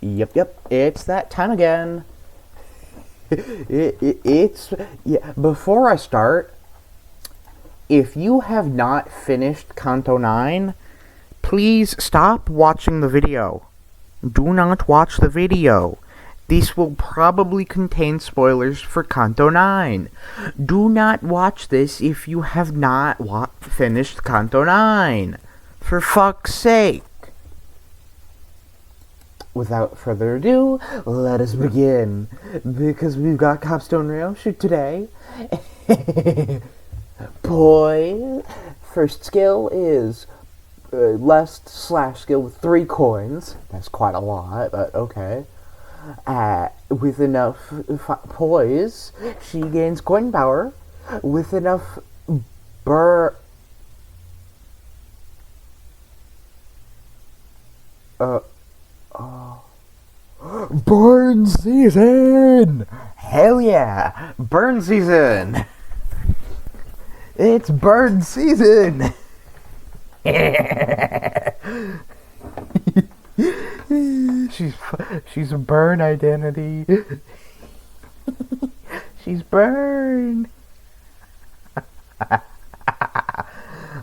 Yep, it's that time again. Before I start, if you have not finished Kanto 9, please stop watching the video. Do not watch the video. This will probably contain spoilers for Kanto 9. Do not watch this if you have not finished Kanto 9. For fuck's sake. Without further ado, let us begin. Because we've got capstone ryoshu today. Boy. First skill is last slash skill with 3 coins. That's quite a lot, but okay. With enough poise, she gains coin power. With enough burn season! Hell yeah! Burn season! It's burn season! She's a burn identity. She's burn.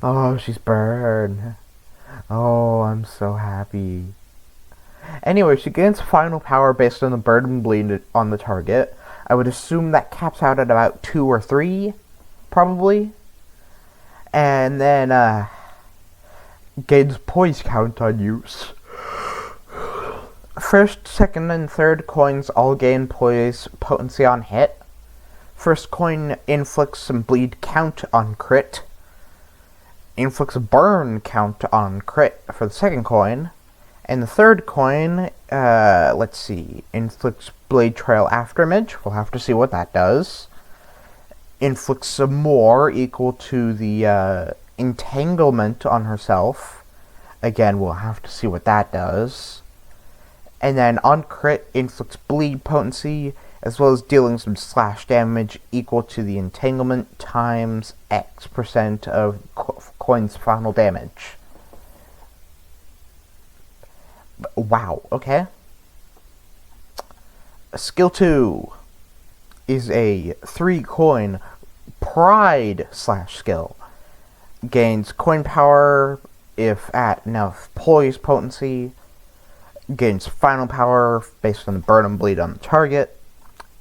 Oh, she's burn. Oh, I'm so happy. Anyway, she gains final power based on the burn and bleed on the target. I would assume that caps out at about 2 or 3, probably. And then, gains poise count on use. First, second, and third coins all gain poise potency on hit. First coin inflicts some bleed count on crit. Inflicts burn count on crit for the second coin. And the third coin, let's see, inflicts blade trail afterimage. We'll have to see what that does. Inflicts some more equal to the entanglement on herself. Again, we'll have to see what that does. And then on crit, inflicts bleed potency, as well as dealing some slash damage equal to the entanglement times X% of coin's final damage. Wow, okay. Skill 2 is a 3 coin pride slash skill. Gains coin power if at enough poise potency. Gains final power based on the burn and bleed on the target.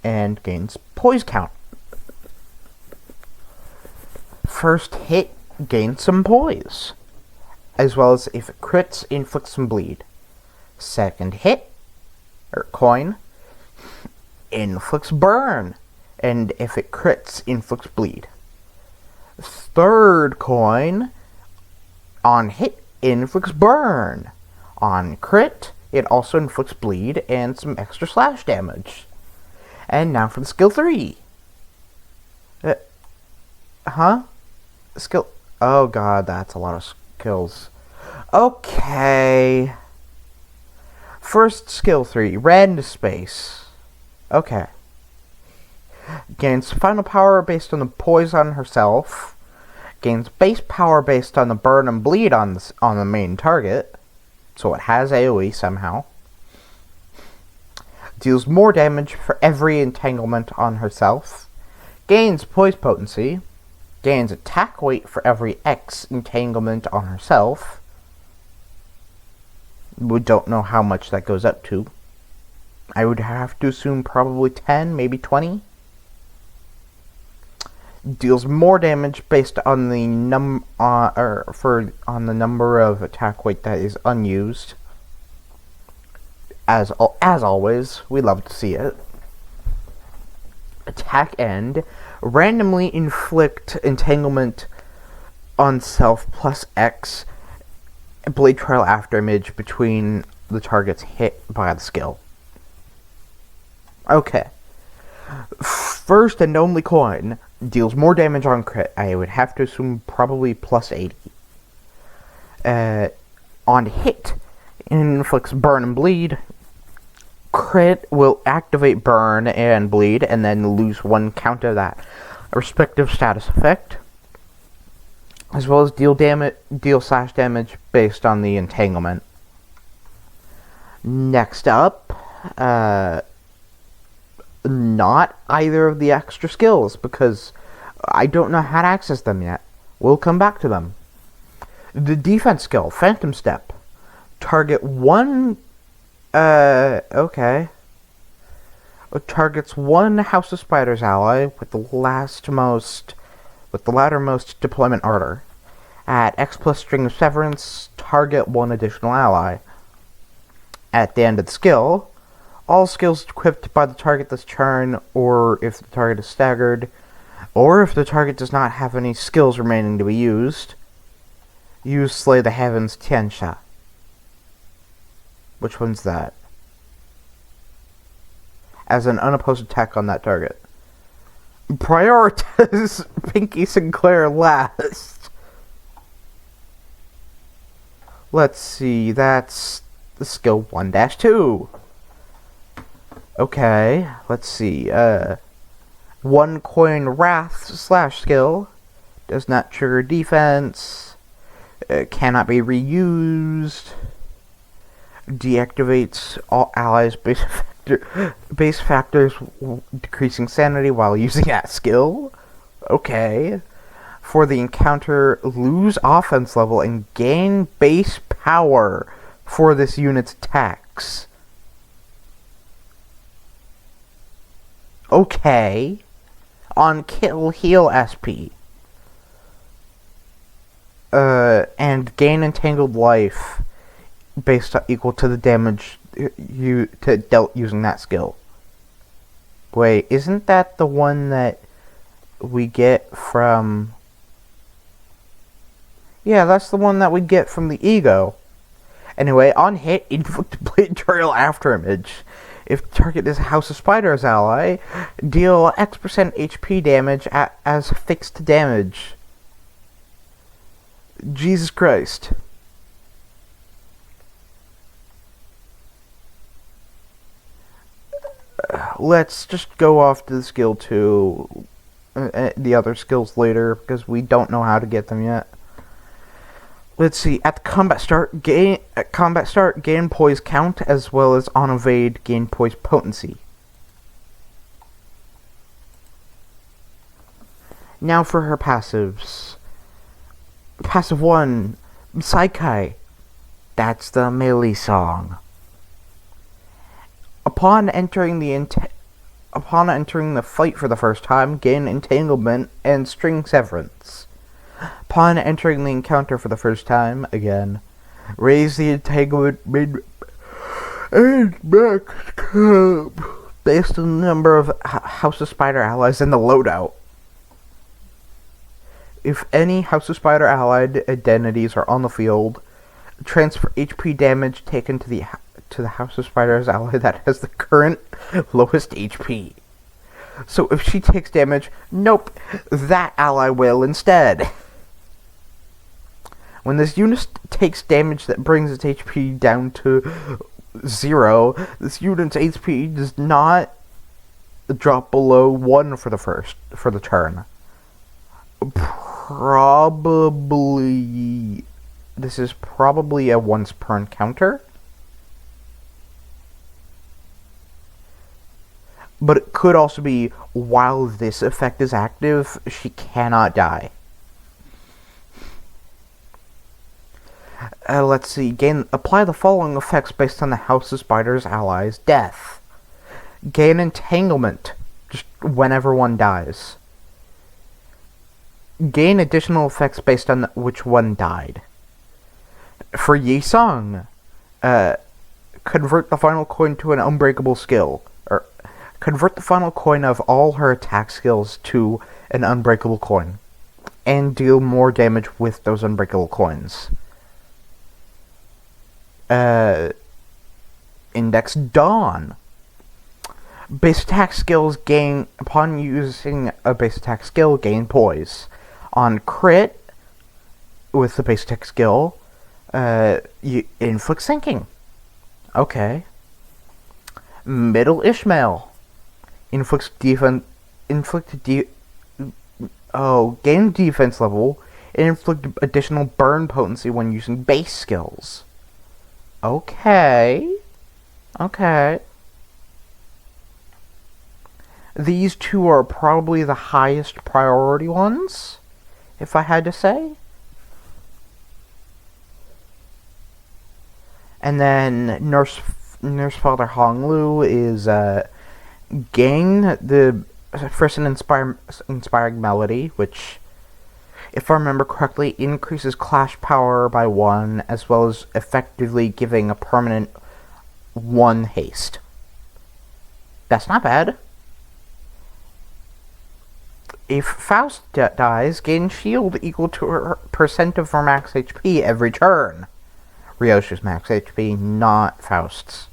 And gains poise count. First hit gains some poise, as well as if it crits, inflicts some bleed. Second hit, or coin, inflicts burn, and if it crits, inflicts bleed. Third coin, on hit, inflicts burn. On crit, it also inflicts bleed and some extra slash damage. And now for the skill 3. Skill... Oh god, that's a lot of skills. Okay. First skill 3, rend space. Okay. Gains final power based on the poise on herself. Gains base power based on the burn and bleed on the main target. So it has AoE somehow. Deals more damage for every entanglement on herself. Gains poise potency. Gains attack weight for every X entanglement on herself. We don't know how much that goes up to. I would have to assume probably 10, maybe 20. Deals more damage based on the number of attack weight that is unused. As always, we love to see it. Attack end. Randomly inflict entanglement on self plus X. Blade trail afterimage between the targets hit by the skill. Okay. First and only coin deals more damage on crit. I would have to assume probably plus 80. On hit, inflicts burn and bleed. Crit will activate burn and bleed and then lose 1 count of that respective status effect. as well as deal slash damage based on the entanglement. Next up, Not either of the extra skills, because I don't know how to access them yet. We'll come back to them. The defense skill, Phantom Step. Target one... okay. It targets one House of Spiders ally with the lattermost deployment order. At X plus string of severance, target one additional ally. At the end of the skill, all skills equipped by the target this turn, or if the target is staggered, or if the target does not have any skills remaining to be used, use Slay the Heavens Tiansha. Which one's that? As an unopposed attack on that target. Prioritize Pinky Sinclair last. Let's see, that's the skill 1-2. Okay, let's see, one coin Wrath slash skill. Does not trigger defense. Cannot be reused. Deactivates all allies' base factors, decreasing sanity while using that skill. Okay. For the encounter, lose offense level and gain base power for this unit's attacks. Okay. On Kill Heal SP. And gain entangled life based equal to the damage you dealt using that skill. Wait, isn't that the one that we get from... Yeah, that's the one that we get from the ego. Anyway, on hit, inflict Blade Trail After Image. If the target is a House of Spiders ally, deal X% HP damage as fixed damage. Jesus Christ. Let's just go off to the skill 2. The other skills later, because we don't know how to get them yet. Let's see. At combat start, gain poise count, as well as on evade, gain poise potency. Now for her passives. Passive 1, Psyche. That's the melee song. Upon entering the fight for the first time, gain entanglement and string severance. Upon entering the encounter for the first time, again, raise the entanglement mid and max cap based on the number of House of Spider allies in the loadout. If any House of Spider allied identities are on the field, transfer HP damage taken to the House of Spiders ally that has the current lowest HP. So if she takes damage, nope, that ally will instead. When this unit takes damage that brings its HP down to 0, this unit's HP does not drop below 1 for the turn. This is probably a once per encounter. But it could also be, while this effect is active, she cannot die. Let's see. Apply the following effects based on the House of Spiders allies' death. Gain entanglement, just whenever one dies. Gain additional effects based on which one died. For Yi Song, convert the final coin to an unbreakable skill. Or convert the final coin of all her attack skills to an unbreakable coin. And deal more damage with those unbreakable coins. Index Dawn. Base attack skills gain, upon using a base attack skill, gain poise. On crit, with the base attack skill, you inflict sinking. Okay. Middle Ishmael. Gain defense level, and inflict additional burn potency when using base skills. Okay. These two are probably the highest priority ones, if I had to say. And then Nurse Father Honglu is Gang, the first and inspiring melody, which, if I remember correctly, increases clash power by 1, as well as effectively giving a permanent 1 haste. That's not bad. If Faust dies, gain shield equal to her percent of her max HP every turn. Ryoshu's max HP, not Faust's.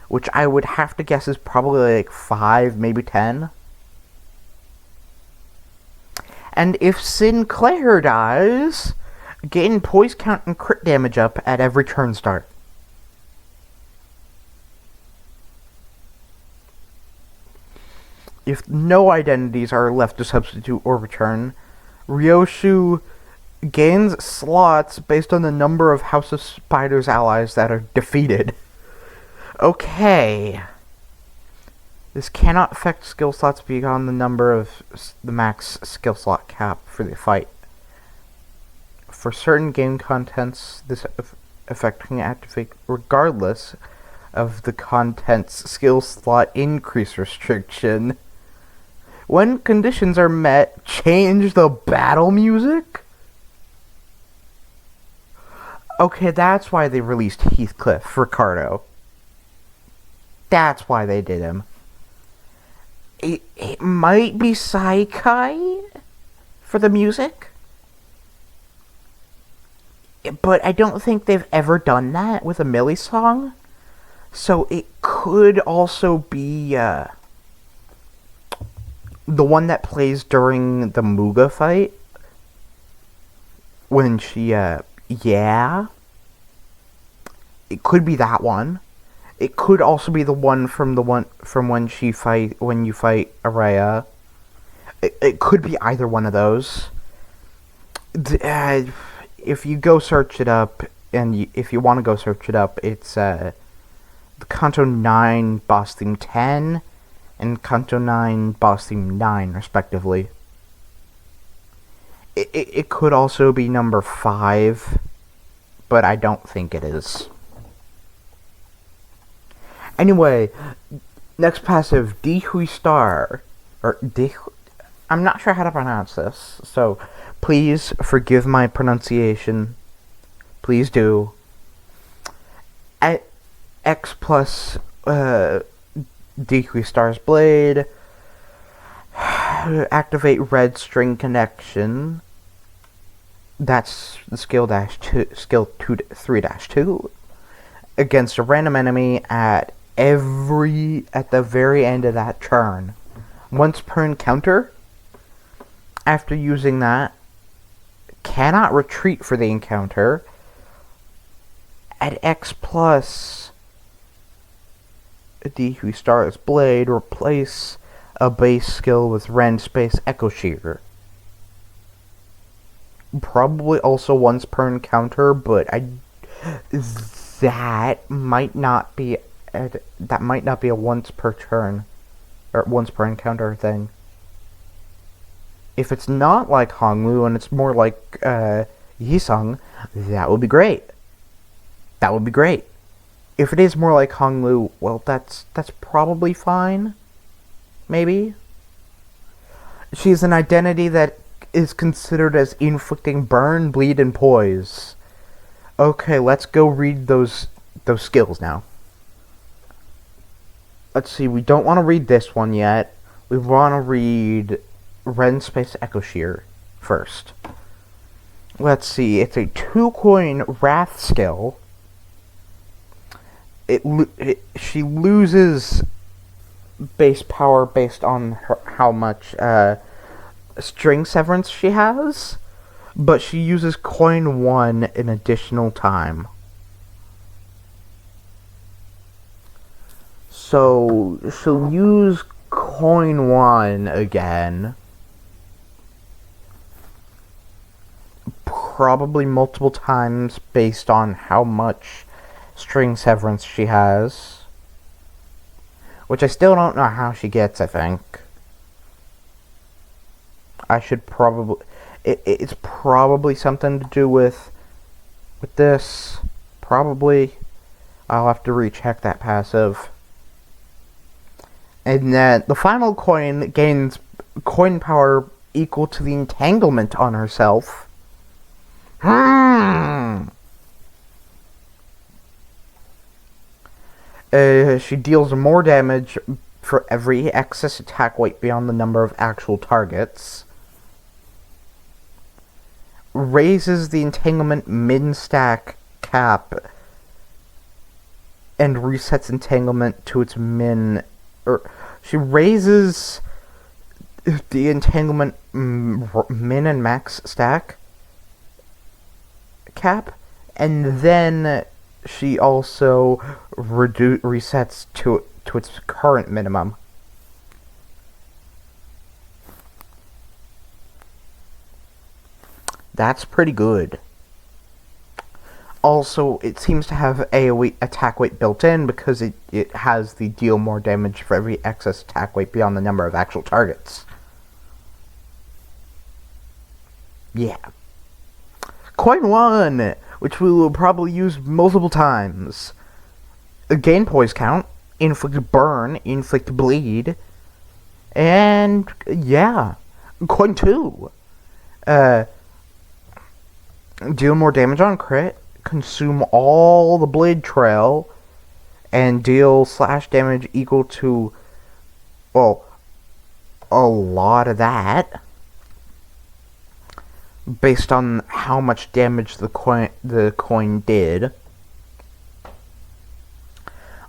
Which I would have to guess is probably like 5, maybe 10. And if Sinclair dies, gain poise count and crit damage up at every turn start. If no identities are left to substitute or return, Ryoshu gains slots based on the number of House of Spiders allies that are defeated. Okay. This cannot affect skill slots beyond the number of the max skill slot cap for the fight. For certain game contents, this effect can activate regardless of the content's skill slot increase restriction. When conditions are met, change the battle music? Okay, that's why they released Heathcliff, Ricardo. That's why they did him. It might be Saikai for the music, but I don't think they've ever done that with a Millie song. So it could also be the one that plays during the Muga fight when she yeah. It could be that one. It could also be the one from when you fight Araya. It could be either one of those. If you go search it up, and if you want to go search it up, it's the Kanto 9 boss theme 10 and Kanto 9 boss theme 9, respectively. It could also be number 5, but I don't think it is. Anyway, next passive, Dihui Star, or I'm not sure how to pronounce this, so please forgive my pronunciation. Please do. At X plus Dihui Star's Blade, activate red string connection. That's the skill 3-2 against a random enemy at the very end of that turn. Once per encounter, after using that, cannot retreat for the encounter. At X plus Dihui Star's Blade, replace a base skill with Rend Space Echo Shear. Probably also once per encounter, but that might not be a once per turn or once per encounter thing. If it's not like Honglu and it's more like Yisung, that would be great. That would be great. If it is more like Honglu, well, that's probably fine. Maybe. She's an identity that is considered as inflicting burn, bleed, and poise. Okay, let's go read those skills now. Let's see, we don't want to read this one yet. We want to read Rend Space Echo Shear first. Let's see, it's a 2-coin Wrath skill. She loses base power based on how much string severance she has, but she uses coin 1 an additional time. So she'll use coin 1 again, probably multiple times based on how much string severance she has, which I still don't know how she gets, I think. I should probably... It's probably something to do with this. Probably. I'll have to recheck that passive. And then the final coin gains coin power equal to the entanglement on herself. She deals more damage for every excess attack weight beyond the number of actual targets. Raises the entanglement min-stack cap and resets entanglement to its min... she raises the entanglement min and max stack cap, and then she also resets to its current minimum. That's pretty good. Also, it seems to have AoE attack weight built in because it has the deal more damage for every excess attack weight beyond the number of actual targets. Yeah. Coin 1, which we will probably use multiple times. Gain poise count, inflict burn, inflict bleed, and yeah. Coin 2. Deal more damage on crit, consume all the blade trail, and deal slash damage equal to, well, a lot of that, based on how much damage the coin did.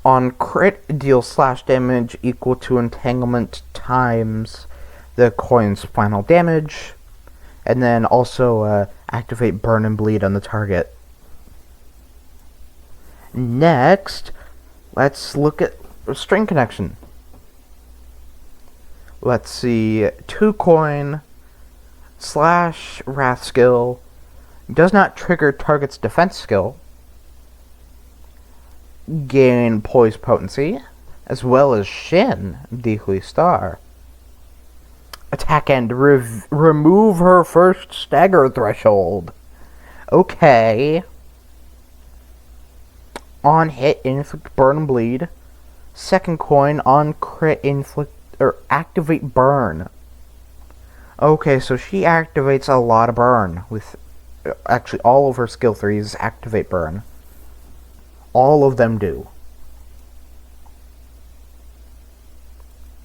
On crit, deal slash damage equal to entanglement times the coin's final damage, and then also activate burn and bleed on the target. Next, let's look at string connection. Let's see, 2 coin slash wrath skill does not trigger target's defense skill. Gain poise potency, as well as Shin, Deathly Star. Attack end, remove her first stagger threshold. Okay. On hit, inflict burn and bleed. Second coin, on crit, inflict, or activate burn. Okay, so she activates a lot of burn with, actually all of her skill 3s activate burn. All of them do.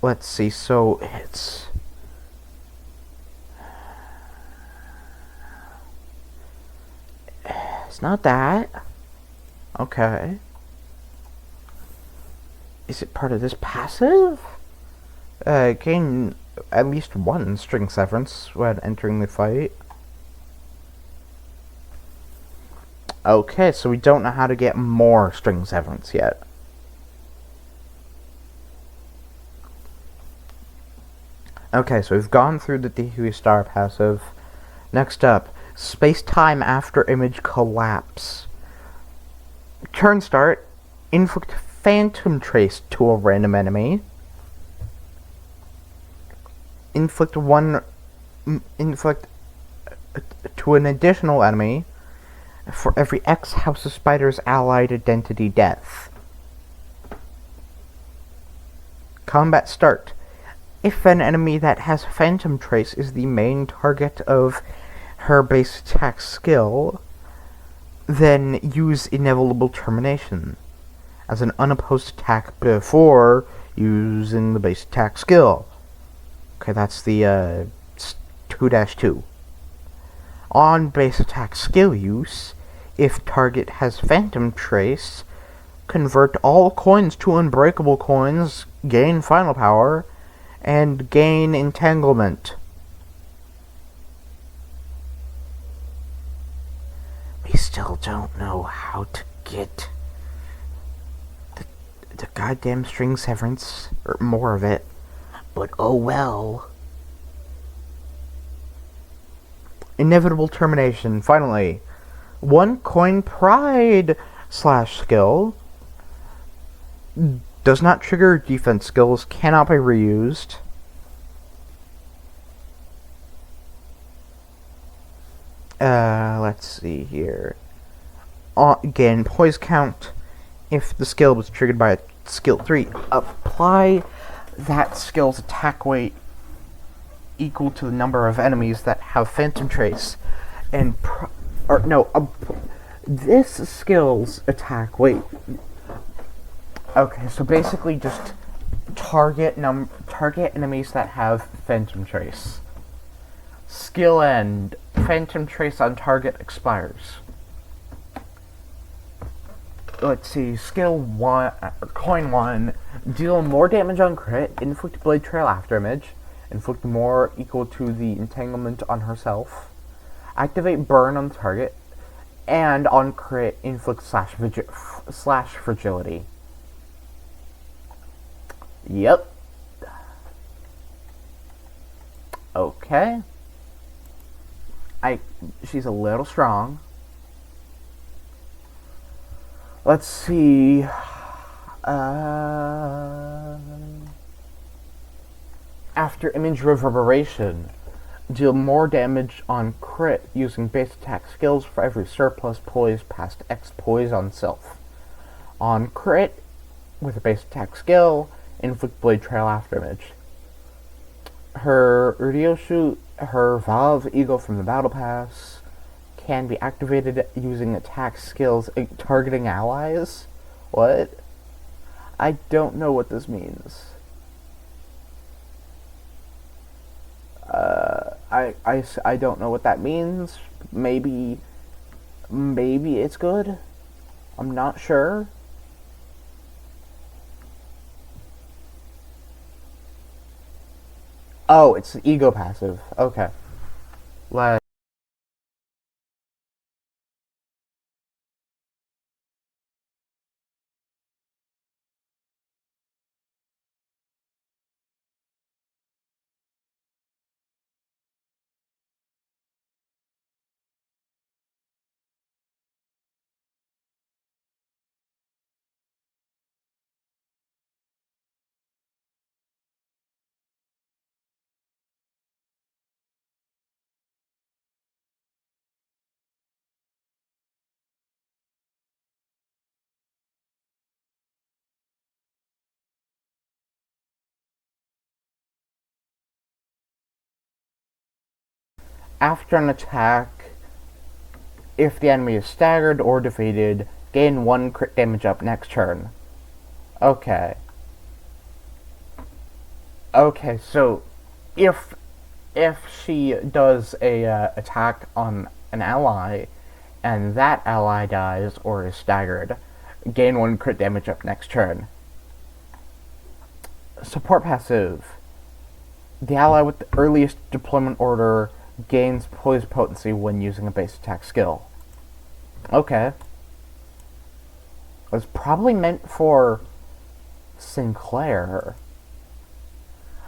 Let's see, so it's not that. Okay. Is it part of this passive? Gain at least 1 string severance when entering the fight. Okay, so we don't know how to get more string severance yet. Okay, so we've gone through the Deathly Star passive. Next up, space-time after image collapse. Turn start, inflict phantom trace to a random enemy. Inflict to an additional enemy for every X House of Spiders allied identity death. Combat start. If an enemy that has Phantom Trace is the main target of her base attack skill, then use Inevitable Termination as an unopposed attack before using the base attack skill. Okay, that's the 2-2. On base attack skill use, if target has Phantom Trace, convert all coins to unbreakable coins, gain final power, and gain entanglement. We still don't know how to get the goddamn string severance, or more of it, but oh well. Inevitable Termination, finally. 1 coin pride / skill Does not trigger defense skills, cannot be reused. Let's see here. Again, poise count. If the skill was triggered by a skill 3, apply that skill's attack weight equal to the number of enemies that have Phantom Trace. And, this skill's attack weight. Okay, so basically just target enemies that have Phantom Trace. Skill end. Phantom Trace on target expires. Let's see. Skill 1, coin 1. Deal more damage on crit. Inflict blade trail afterimage. Inflict more equal to the entanglement on herself. Activate burn on target. And on crit, inflict slash fragility. Yep. Okay. She's a little strong. Let's see. After image reverberation, deal more damage on crit using base attack skills for every surplus poise past X poise on self. On crit, with a base attack skill, inflict blade trail afterimage. Her ryoshu, her Valve Eagle from the Battle Pass, can be activated using attack skills targeting allies. What? I don't know what this means. I don't know what that means. Maybe it's good. I'm not sure. Oh, it's the ego passive. Okay. After an attack, if the enemy is staggered or defeated, gain 1 crit damage up next turn. Okay. Okay, so if she does a attack on an ally, and that ally dies or is staggered, gain 1 crit damage up next turn. Support passive. The ally with the earliest deployment order gains poise potency when using a base attack skill. Okay. It was probably meant for Sinclair.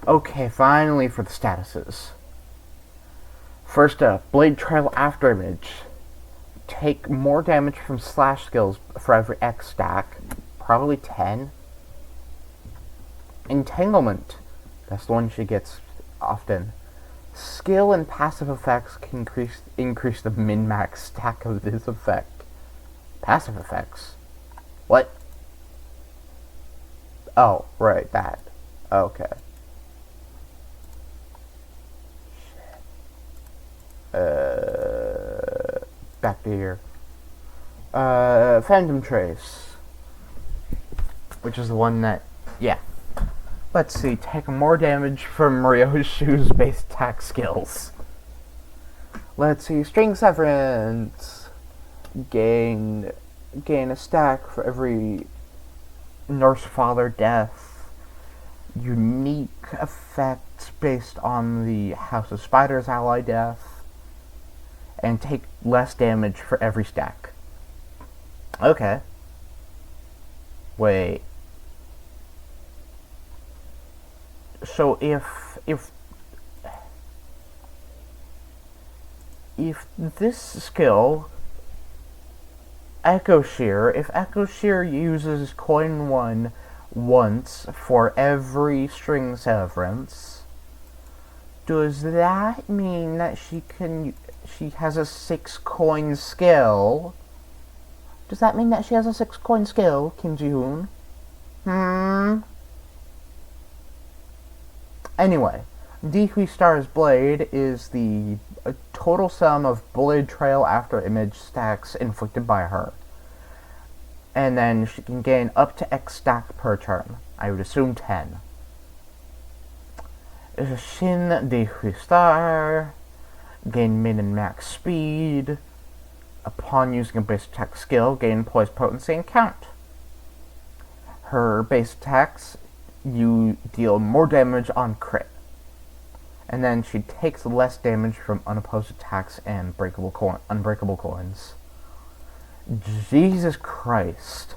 Okay, finally for the statuses. First up, blade trail afterimage. Take more damage from slash skills for every X stack. Probably 10. Entanglement. That's the one she gets often. Skill and passive effects can increase the min-max stack of this effect. Passive effects? What? Oh, right, that. Okay. Back to here. Phantom Trace. Which is the one that, yeah. Let's see, take more damage from Ryoshu's base attack skills. Let's see, String Severance. Gain a stack for every Nurse Father death. Unique effects based on the House of Spiders ally death. And take less damage for every stack. Okay. Wait. So if this skill, Echo Shear, if Echo Shear uses coin 1 once for every string severance. Does that mean that she has a 6-coin skill? Does that mean that she has a 6-coin skill, Kim Ji-hoon? Anyway, Dehui Star's Blade is the total sum of Blade Trail after image stacks inflicted by her. And then she can gain up to X stack per turn. I would assume 10. Shin Dehui Star. Gain min and max speed. Upon using a base attack skill, gain poise, potency, and count. Her base attacks, you deal more damage on crit. And then she takes less damage from unopposed attacks and unbreakable coins. Jesus Christ.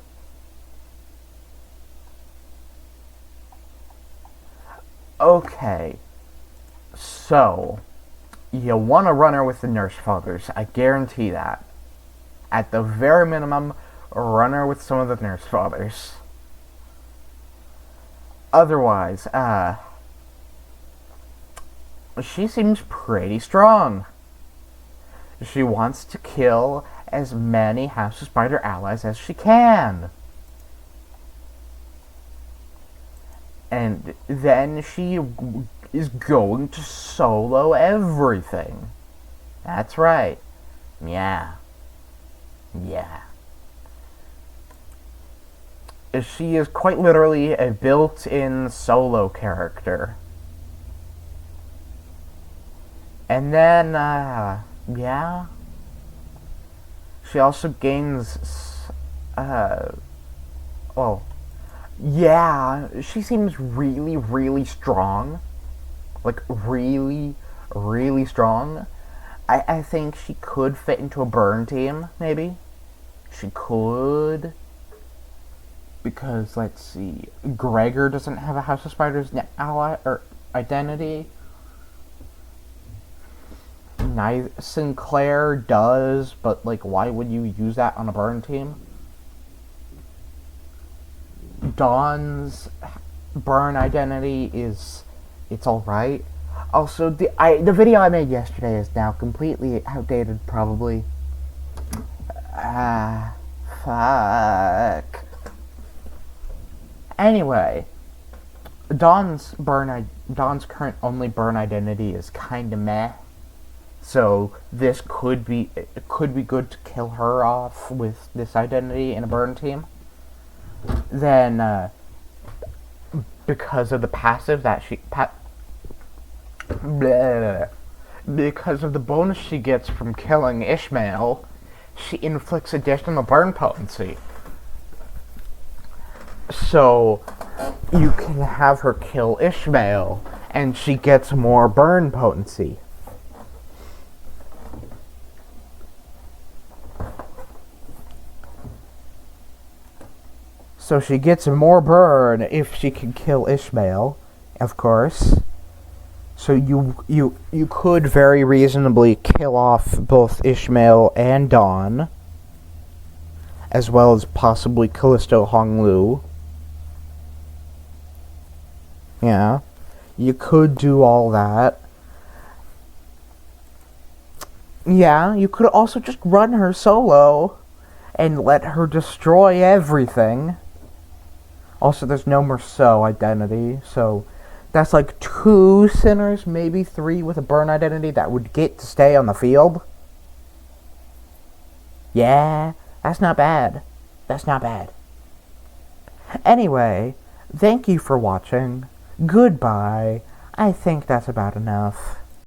Okay. So, you want to run her with the Nurse Fathers. I guarantee that. At the very minimum, run her with some of the Nurse Fathers. Otherwise, she seems pretty strong. She wants to kill as many House of Spider allies as she can. And then she is going to solo everything. That's right. Yeah. She is quite literally a built-in solo character. And then, yeah. She also gains, yeah, she seems really, really strong. Like, really, really strong. I think she could fit into a burn team, maybe. She could. Because, let's see, Gregor doesn't have a House of Spiders ally or identity. Sinclair does, but, like, why would you use that on a burn team? Dawn's burn identity is, it's alright. Also, the video I made yesterday is now completely outdated, probably. Fuck. Anyway, Dawn's current only burn identity is kinda meh. So this could be good to kill her off with this identity in a burn team. Then, because of the passive that because of the bonus she gets from killing Ishmael, she inflicts additional burn potency. So, you can have her kill Ishmael, and she gets more burn potency. So she gets more burn if she can kill Ishmael, of course. So you could very reasonably kill off both Ishmael and Dawn, as well as possibly Callisto Honglu. Yeah, you could do all that. Yeah, you could also just run her solo and let her destroy everything. Also, there's no Merceau identity, so that's like 2 Sinners, maybe 3 with a burn identity that would get to stay on the field. Yeah, that's not bad. That's not bad. Anyway, thank you for watching. Goodbye. I think that's about enough.